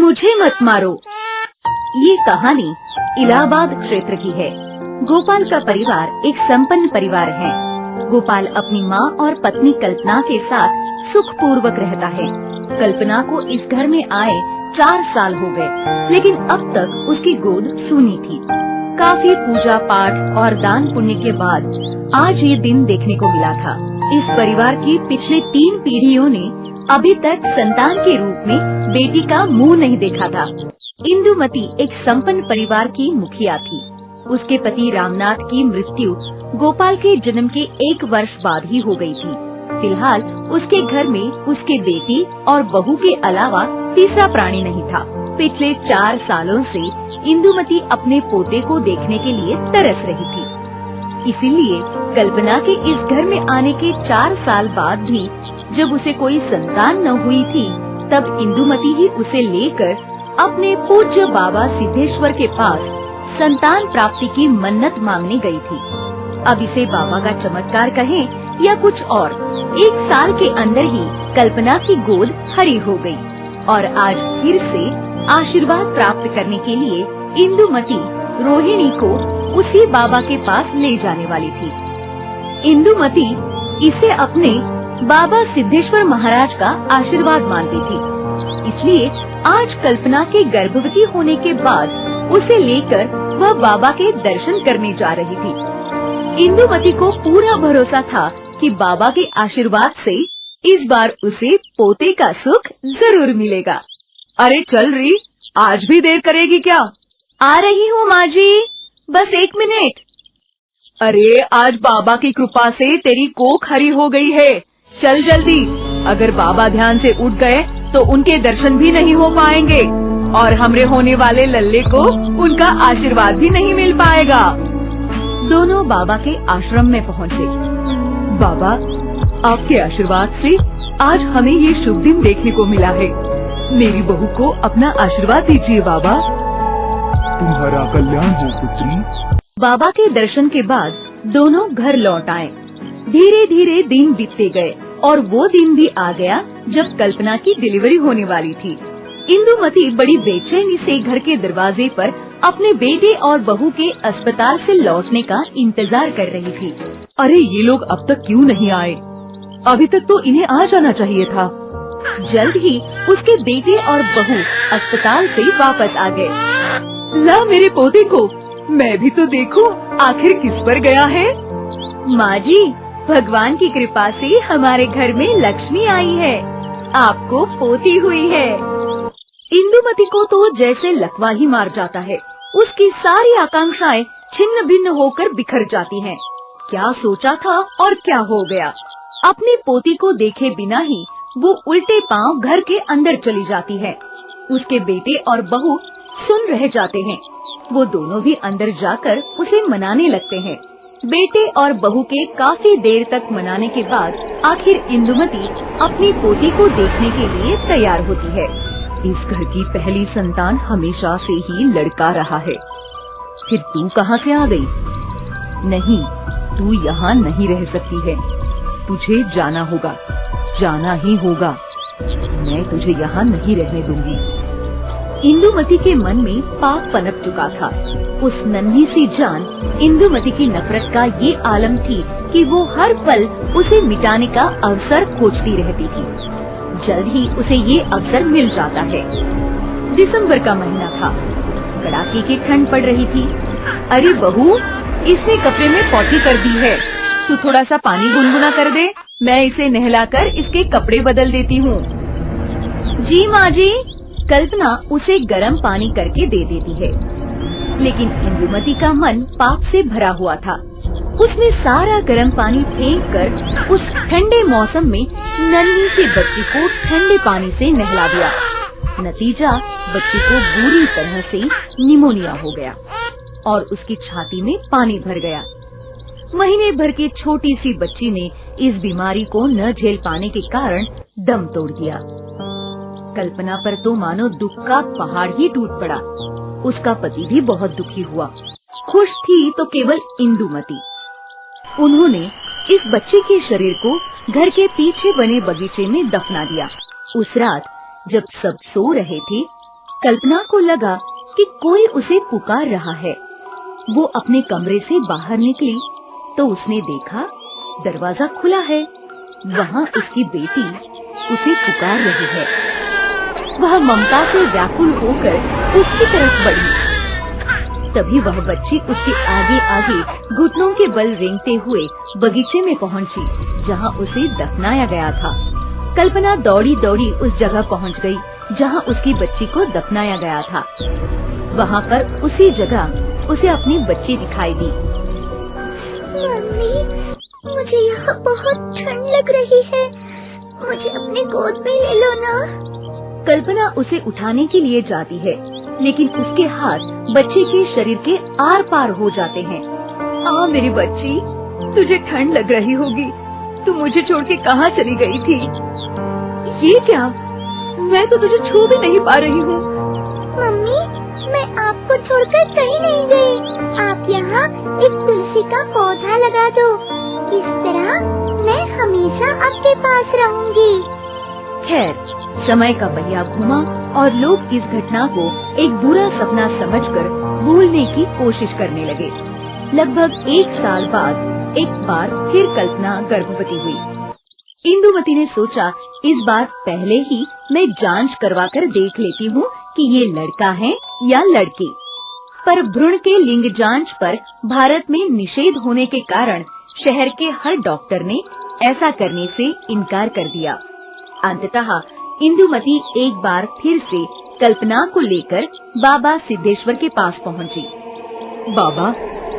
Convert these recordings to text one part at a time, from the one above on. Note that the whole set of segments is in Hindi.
मुझे मत मारो। ये कहानी इलाहाबाद क्षेत्र की है। गोपाल का परिवार एक संपन्न परिवार है। गोपाल अपनी माँ और पत्नी कल्पना के साथ सुखपूर्वक रहता है। कल्पना को इस घर में आए 4 साल हो गए, लेकिन अब तक उसकी गोद सूनी थी। काफी पूजा पाठ और दान पुण्य के बाद आज ये दिन देखने को मिला था। इस परिवार की पिछले 3 पीढ़ियों ने अभी तक संतान के रूप में बेटी का मुंह नहीं देखा था। इंदुमती एक संपन्न परिवार की मुखिया थी। उसके पति रामनाथ की मृत्यु गोपाल के जन्म के 1 वर्ष बाद ही हो गई थी। फिलहाल उसके घर में उसके बेटी और बहू के अलावा तीसरा प्राणी नहीं था। पिछले 4 सालों से इंदुमती अपने पोते को देखने के लिए तरस रही थी। इसीलिए कल्पना के इस घर में आने के 4 साल बाद भी जब उसे कोई संतान न हुई थी, तब इंदुमती ही उसे लेकर अपने पूज्य बाबा सिद्धेश्वर के पास संतान प्राप्ति की मन्नत मांगने गई थी। अब इसे बाबा का चमत्कार कहें या कुछ और, 1 साल के अंदर ही कल्पना की गोद हरी हो गई और आज फिर से आशीर्वाद प्राप्त करने के लिए इंदुमती रोहिणी को उसी बाबा के पास ले जाने वाली थी। इंदुमती इसे अपने बाबा सिद्धेश्वर महाराज का आशीर्वाद मानती थी, इसलिए आज कल्पना के गर्भवती होने के बाद उसे लेकर वह बाबा के दर्शन करने जा रही थी। इंदुमती को पूरा भरोसा था कि बाबा के आशीर्वाद से इस बार उसे पोते का सुख जरूर मिलेगा। अरे चल रही, आज भी देर करेगी क्या? आ रही हूँ माँ जी, बस 1 मिनट। अरे आज बाबा की कृपा से तेरी कोख हरी हो गई है, चल जल्दी। अगर बाबा ध्यान से उठ गए तो उनके दर्शन भी नहीं हो पाएंगे और हमरे होने वाले लल्ले को उनका आशीर्वाद भी नहीं मिल पाएगा। दोनों बाबा के आश्रम में पहुँचे। बाबा, आपके आशीर्वाद से आज हमें ये शुभ दिन देखने को मिला है। मेरी बहू को अपना आशीर्वाद दीजिए बाबा। तुम्हारा कल्याण हो पुत्री। बाबा के दर्शन के बाद दोनों घर लौट आए। धीरे धीरे दिन बीतते गए और वो दिन भी आ गया जब कल्पना की डिलीवरी होने वाली थी। इंदुमती बड़ी बेचैनी से घर के दरवाजे पर अपने बेटे और बहू के अस्पताल से लौटने का इंतजार कर रही थी। अरे ये लोग अब तक क्यों नहीं आए? अभी तक तो इन्हें आ जाना चाहिए था। जल्द ही उसके बेटे और बहू अस्पताल से वापस आ गए। ला मेरे पोते को, मैं भी तो देखूं आखिर किस पर गया है। माँ जी, भगवान की कृपा से हमारे घर में लक्ष्मी आई है, आपको पोती हुई है। इंदुमती को तो जैसे लकवा ही मार जाता है। उसकी सारी आकांक्षाएं छिन्न भिन्न होकर बिखर जाती हैं। क्या सोचा था और क्या हो गया। अपनी पोती को देखे बिना ही वो उल्टे पांव घर के अंदर चली जाती है। उसके बेटे और बहू सुन रह जाते हैं। वो दोनों भी अंदर जाकर उसे मनाने लगते हैं। बेटे और बहू के काफी देर तक मनाने के बाद आखिर इंदुमती अपनी पोती को देखने के लिए तैयार होती है। इस घर की पहली संतान हमेशा से ही लड़का रहा है। फिर तू कहाँ से आ गई? नहीं, तू यहाँ नहीं रह सकती है। तुझे जाना होगा, जाना ही होगा। मैं तुझे यहाँ नहीं रहने दूंगी। इंदुमती के मन में पाप पनप चुका था। उस नन्ही सी जान इंदुमती की नफरत का ये आलम थी कि वो हर पल उसे मिटाने का अवसर खोजती रहती थी। जल्द ही उसे ये अवसर मिल जाता है। दिसंबर का महीना था। कड़ाके की ठंड पड़ रही थी। अरे बहू, इसने कपड़े में पॉटी कर दी है, तू थोड़ा सा पानी गुनगुना कर दे, मैं इसे नहलाकर इसके कपड़े बदल देती हूँ। जी माँ जी। कल्पना उसे गर्म पानी करके दे देती है, लेकिन इंदुमती का मन पाप से भरा हुआ था। उसने सारा गर्म पानी फेंक कर उस ठंडे मौसम में नन्ही सी बच्ची को ठंडे पानी से नहला दिया। नतीजा, बच्ची को बुरी तरह से निमोनिया हो गया और उसकी छाती में पानी भर गया। महीने भर की छोटी सी बच्ची ने इस बीमारी को न झेल पाने के कारण दम तोड़ दिया। कल्पना पर तो मानो दुख का पहाड़ ही टूट पड़ा। उसका पति भी बहुत दुखी हुआ। खुश थी तो केवल इंदुमती। उन्होंने इस बच्चे के शरीर को घर के पीछे बने बगीचे में दफना दिया। उस रात जब सब सो रहे थे, कल्पना को लगा कि कोई उसे पुकार रहा है। वो अपने कमरे से बाहर निकली तो उसने देखा दरवाजा खुला है। वहाँ उसकी बेटी उसे पुकार रही है। वह ममता से व्याकुल होकर उसकी तरफ बढ़ी। तभी वह बच्ची उसके आगे आगे घुटनों के बल रेंगते हुए बगीचे में पहुंची, जहां उसे दफनाया गया था। कल्पना दौड़ी दौड़ी उस जगह पहुंच गई जहां उसकी बच्ची को दफनाया गया था। वहां पर उसी जगह उसे अपनी बच्ची दिखाई दी। मम्मी, मुझे यहाँ बहुत ठंड लग रही है, मुझे अपनी गोद में ले लो ना। कल्पना उसे उठाने के लिए जाती है, लेकिन उसके हाथ बच्चे के शरीर के आर पार हो जाते हैं। मेरी बच्ची, तुझे ठंड लग रही होगी। तू मुझे छोड़ के कहाँ चली गई थी? ये क्या? मैं तो तुझे छू भी नहीं पा रही हूँ। मम्मी, मैं आपको छोड़कर कहीं नहीं गई। आप यहाँ एक तुलसी का पौधा लगा दो, इस तरह मैं हमेशा आपके पास रहूँगी। खैर, समय का पहिया घुमा और लोग इस घटना को एक बुरा सपना समझकर भूलने की कोशिश करने लगे। लगभग 1 साल बाद एक बार फिर कल्पना गर्भवती हुई। इंदुमती ने सोचा, इस बार पहले ही मैं जांच करवा कर देख लेती हूँ कि ये लड़का है या लड़की। पर भ्रूण के लिंग जांच पर भारत में निषेध होने के कारण शहर के हर डॉक्टर ने ऐसा करने से इनकार कर दिया। अंततः इंदुमती एक बार फिर से कल्पना को लेकर बाबा सिद्धेश्वर के पास पहुंची। बाबा,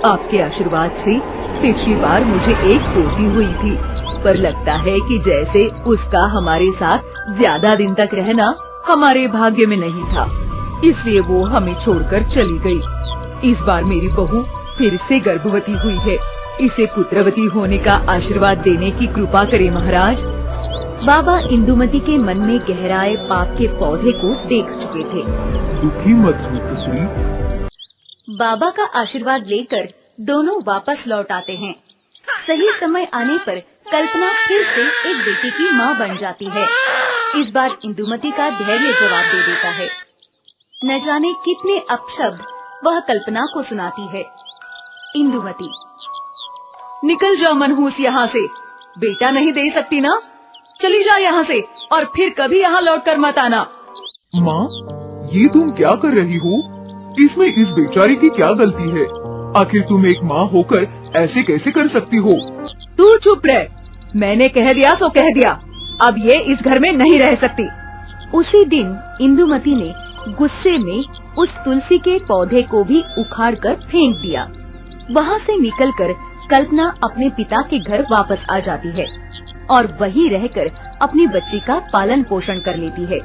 आपके आशीर्वाद से पिछली बार मुझे एक पोती हुई थी, पर लगता है कि जैसे उसका हमारे साथ ज्यादा दिन तक रहना हमारे भाग्य में नहीं था, इसलिए वो हमें छोड़कर चली गई। इस बार मेरी बहू फिर से गर्भवती हुई है। इसे पुत्रवती होने का आशीर्वाद देने की कृपा करें महाराज। बाबा इंदुमती के मन में गहराए पाप के पौधे को देख चुके थे। दुखी मत हो पुत्री। बाबा का आशीर्वाद लेकर दोनों वापस लौट आते हैं। सही समय आने पर कल्पना फिर से एक बेटे की माँ बन जाती है। इस बार इंदुमती का धैर्य जवाब दे देता है। न जाने कितने अपशब्द वह कल्पना को सुनाती है। इंदुमती, निकल जाओ मनहूस यहाँ से। बेटा नहीं दे सकती ना? चली जा यहाँ से और फिर कभी यहाँ लौट कर मत आना। माँ, ये तुम क्या कर रही हो? इसमें इस बेचारी की क्या गलती है? आखिर तुम एक माँ होकर ऐसे कैसे कर सकती हो? तू चुप रह। मैंने कह दिया तो कह दिया। अब ये इस घर में नहीं रह सकती। उसी दिन इंदुमती ने गुस्से में उस तुलसी के पौधे को भी उखाड़कर फेंक दिया। वहाँ से निकलकर कल्पना अपने पिता के घर वापस आ जाती है और वहीं रहकर अपनी बच्ची का पालन पोषण कर लेती है।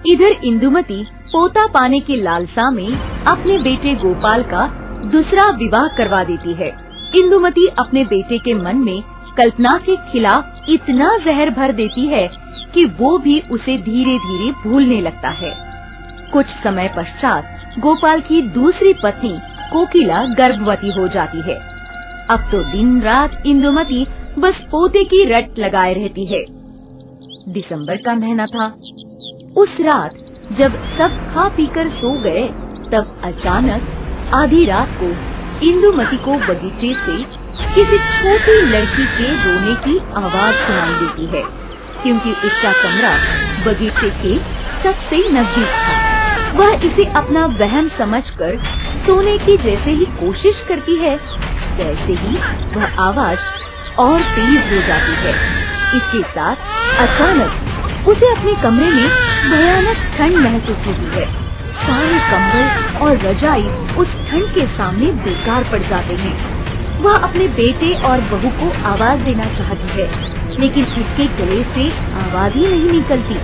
इधर इंदुमती पोता पाने की लालसा में अपने बेटे गोपाल का दूसरा विवाह करवा देती है। इंदुमती अपने बेटे के मन में कल्पना के खिलाफ इतना जहर भर देती है कि वो भी उसे धीरे धीरे भूलने लगता है। कुछ समय पश्चात गोपाल की दूसरी पत्नी कोकिला गर्भवती हो जाती है। अब तो दिन रात इंदुमती बस पोते की रट लगाए रहती है। दिसंबर का महीना था। उस रात जब सब खा पीकर सो गए, तब अचानक आधी रात को इंदुमती को बगीचे से किसी छोटी लड़की के रोने की आवाज सुनाई देती है, क्योंकि उसका कमरा बगीचे के सबसे नजदीक था। वह इसे अपना वहम समझकर सोने की जैसे ही कोशिश करती है, वैसे ही वह आवाज और तेज हो जाती है। इसके साथ अचानक उसे अपने कमरे में भयानक ठंड महसूस होती है। सारे कंबल और रजाई उस ठंड के सामने बेकार पड़ जाते हैं। वह अपने बेटे और बहू को आवाज देना चाहती है, लेकिन उसके गले से आवाज ही नहीं निकलती।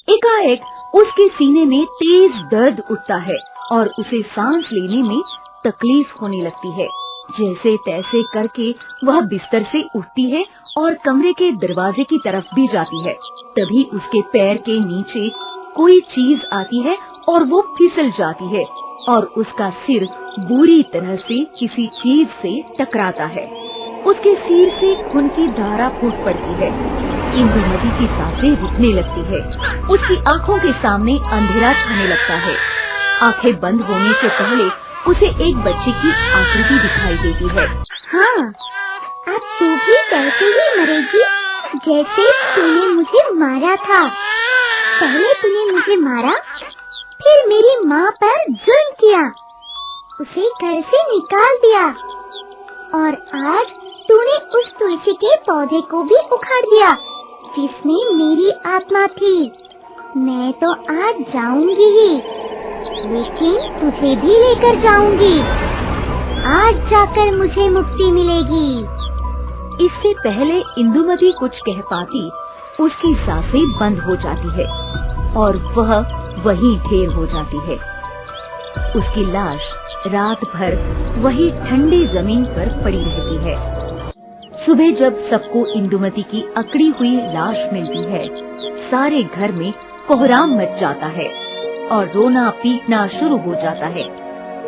एकाएक उसके सीने में तेज दर्द उठता है और उसे सांस लेने में तकलीफ होने लगती है। जैसे तैसे करके वह बिस्तर से उठती है और कमरे के दरवाजे की तरफ भी जाती है। तभी उसके पैर के नीचे कोई चीज आती है और वो फिसल जाती है और उसका सिर बुरी तरह से किसी चीज से टकराता है। उसके सिर से खून की धारा फूट पड़ती है। इंदुमती की सांसें रुकने लगती है। उसकी आंखों के सामने अंधेरा छाने लगता है। आंखें बंद होने से पहले उसे एक बच्चे की आकृति दिखाई देती है। हाँ, अब तू भी वैसे ही मरेगी जैसे तूने मुझे मारा था। पहले तूने मुझे मारा, फिर मेरी माँ पर जुल्म किया, उसे घर से निकाल दिया, और आज तूने उस तुलसी के पौधे को भी उखाड़ दिया जिसमें मेरी आत्मा थी। मैं तो आज जाऊंगी ही, लेकिन तुझे भी लेकर जाऊंगी। आज जाकर मुझे मुक्ति मिलेगी। इससे पहले इंदुमती कुछ कह पाती, उसकी सांसें बंद हो जाती है और वह वहीं ढेर हो जाती है। उसकी लाश रात भर वही ठंडी जमीन पर पड़ी रहती है। सुबह जब सबको इंदुमती की अकड़ी हुई लाश मिलती है, सारे घर में कोहराम मच जाता है और रोना पीटना शुरू हो जाता है।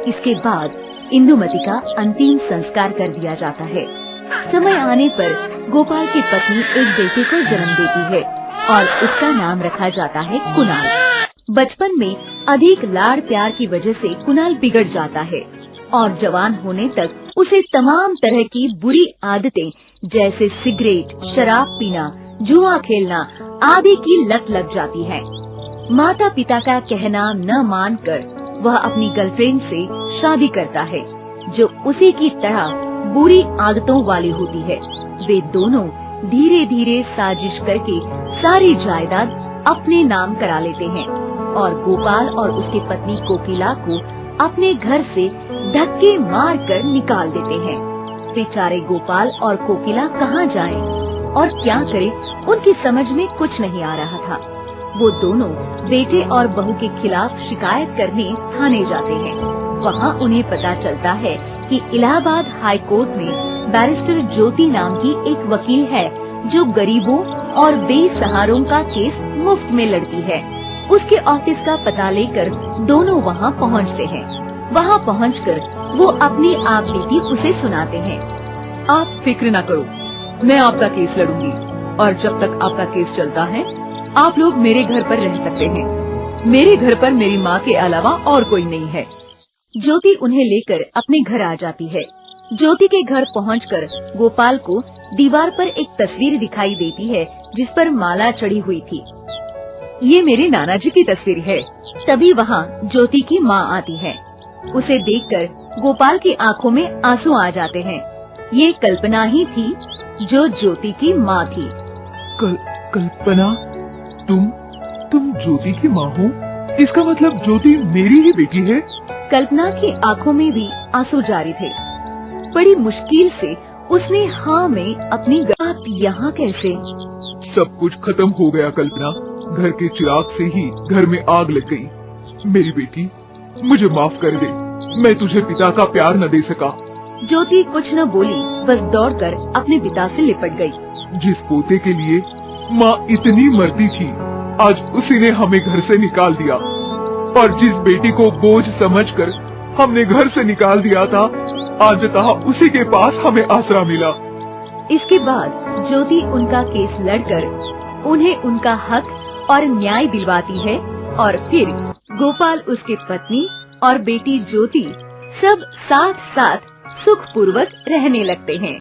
इसके बाद इंदुमती का अंतिम संस्कार कर दिया जाता है। समय आने पर गोपाल की पत्नी एक बेटे को जन्म देती है और उसका नाम रखा जाता है कुणाल। बचपन में अधिक लाड़ प्यार की वजह से कुणाल बिगड़ जाता है और जवान होने तक उसे तमाम तरह की बुरी आदतें जैसे सिगरेट, शराब पीना, जुआ खेलना आदि की लत लग जाती है। माता पिता का कहना न मानकर वह अपनी गर्लफ्रेंड से शादी करता है, जो उसी की तरह बुरी आदतों वाली होती है। वे दोनों धीरे धीरे साजिश करके सारी जायदाद अपने नाम करा लेते हैं और गोपाल और उसकी पत्नी कोकिला को अपने घर से धक्के मार कर निकाल देते हैं। बेचारे गोपाल और कोकिला कहाँ जाएं और क्या करें, उनकी समझ में कुछ नहीं आ रहा था। वो दोनों बेटे और बहू के खिलाफ शिकायत करने थाने जाते हैं। वहाँ उन्हें पता चलता है कि इलाहाबाद हाई कोर्ट में बैरिस्टर ज्योति नाम की एक वकील है जो गरीबों और बेसहारों का केस मुफ्त में लड़ती है। उसके ऑफिस का पता लेकर दोनों वहाँ पहुँचते हैं। वहाँ पहुँचकर वो अपनी आप बीती उसे सुनाते हैं। आप फिक्र न करो, मैं आपका केस लड़ूंगी और जब तक आपका केस चलता है आप लोग मेरे घर पर रह सकते हैं। मेरे घर पर मेरी माँ के अलावा और कोई नहीं है। ज्योति उन्हें लेकर अपने घर आ जाती है। ज्योति के घर पहुंचकर गोपाल को दीवार पर एक तस्वीर दिखाई देती है जिस पर माला चढ़ी हुई थी। ये मेरे नाना जी की तस्वीर है। तभी वहाँ ज्योति की माँ आती है। उसे देखकर गोपाल की आंखों में आंसू आ जाते हैं। ये कल्पना ही थी जो ज्योति की माँ थी। कल्पना, तुम ज्योति की माँ हो? इसका मतलब ज्योति मेरी ही बेटी है? कल्पना की आंखों में भी आंसू जारी थे। बड़ी मुश्किल से उसने हाँ में अपनी आप यहाँ कैसे? सब कुछ खत्म हो गया कल्पना। घर के चिराग से ही घर में आग लग गई। मेरी बेटी, मुझे माफ कर दे, मैं तुझे पिता का प्यार न दे सका। ज्योति कुछ न बोली, बस दौड़कर अपने पिता से लिपट गई। जिस पोते के लिए माँ इतनी मरती थी, आज उसी ने हमें घर से निकाल दिया। और जिस बेटी को बोझ समझकर हमने घर से निकाल दिया था, आज उसी के पास हमें आसरा मिला। इसके बाद ज्योति उनका केस लड़कर उन्हें उनका हक और न्याय दिलवाती है और फिर गोपाल, उसकी पत्नी और बेटी ज्योति सब साथ साथ सुख पूर्वक रहने लगते हैं।